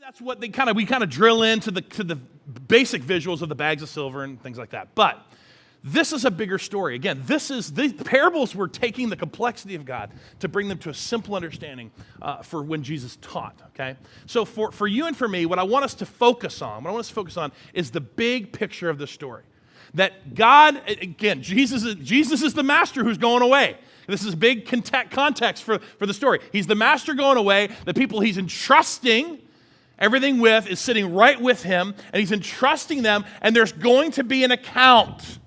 That's what we kind of drill into the basic visuals of the bags of silver and things like that. But this is a bigger story. Again, the parables were taking the complexity of God to bring them to a simple understanding for when Jesus taught, okay? So for you and for me, what I want us to focus on is the big picture of the story. That God, again, Jesus is the master who's going away. This is big context for the story. He's the master going away. The people he's entrusting everything with is sitting right with him, and he's entrusting them, and there's going to be an account.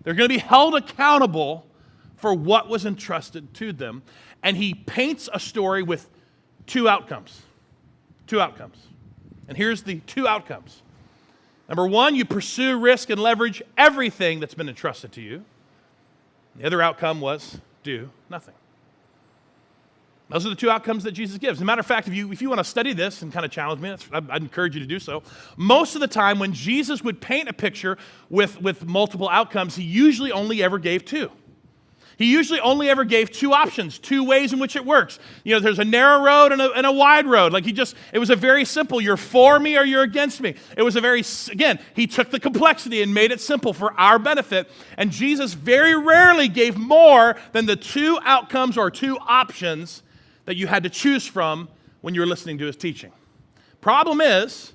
They're going to be held accountable for what was entrusted to them. And he paints a story with two outcomes. Two outcomes. And here's the two outcomes. Number one, you pursue, risk, and leverage everything that's been entrusted to you. The other outcome was do nothing. Those are the two outcomes that Jesus gives. As a matter of fact, if you want to study this and kind of challenge me, I'd encourage you to do so. Most of the time when Jesus would paint a picture with multiple outcomes, he usually only ever gave two. He usually only ever gave two options, two ways in which it works. You know, there's a narrow road and a wide road. It was a very simple, you're for me or you're against me. It was he took the complexity and made it simple for our benefit. And Jesus very rarely gave more than the two outcomes or two options that you had to choose from when you were listening to his teaching. Problem is,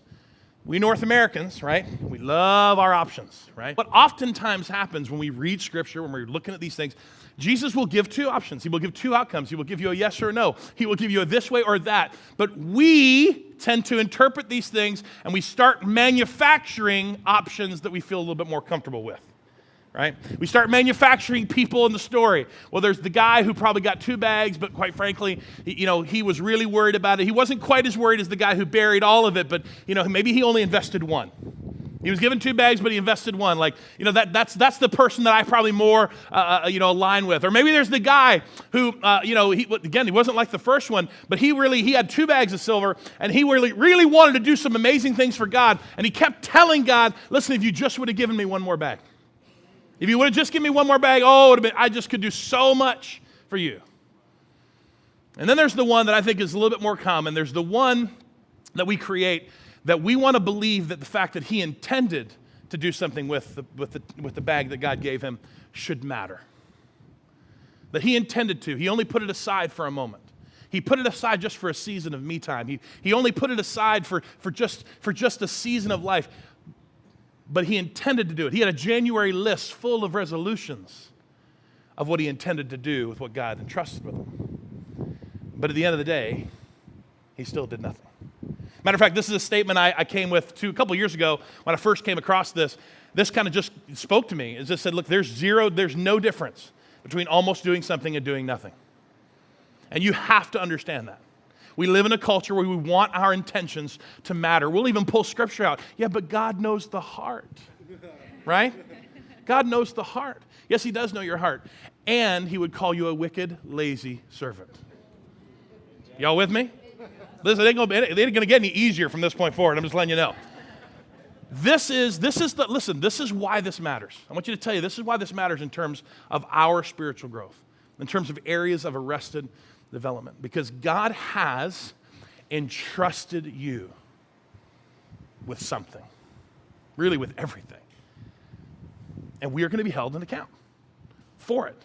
we North Americans, right, we love our options, right? What oftentimes happens when we read Scripture, when we're looking at these things, Jesus will give two options. He will give two outcomes. He will give you a yes or a no. He will give you a this way or that. But we tend to interpret these things, and we start manufacturing options that we feel a little bit more comfortable with. Right? We start manufacturing people in the story. Well, there's the guy who probably got two bags, but quite frankly, he was really worried about it. He wasn't quite as worried as the guy who buried all of it, but maybe he only invested one. He was given two bags, but he invested one. That's the person that I probably more align with. Or maybe there's the guy who he wasn't like the first one, but he had two bags of silver, and he really wanted to do some amazing things for God, and he kept telling God, "Listen, if you just would have given me one more bag." If you would have just given me one more bag, I just could do so much for you. And then there's the one that I think is a little bit more common. There's the one that we create that we want to believe that the fact that he intended to do something with the bag that God gave him should matter. That he intended to. He only put it aside for a moment. He put it aside just for a season of me time. He only put it aside for just a season of life. But he intended to do it. He had a January list full of resolutions of what he intended to do with what God entrusted with him. But at the end of the day, he still did nothing. Matter of fact, this is a statement I came with a couple years ago when I first came across this. This kind of just spoke to me. It just said, look, there's no difference between almost doing something and doing nothing. And you have to understand that. We live in a culture where we want our intentions to matter. We'll even pull Scripture out. Yeah, but God knows the heart, right? God knows the heart. Yes, he does know your heart. And he would call you a wicked, lazy servant. Y'all with me? Listen, it ain't going to get any easier from this point forward. I'm just letting you know. This is why this matters. I want you to tell you, this is why this matters in terms of our spiritual growth, in terms of areas of arrested development, because God has entrusted you with something, really with everything. And we are going to be held in account for it.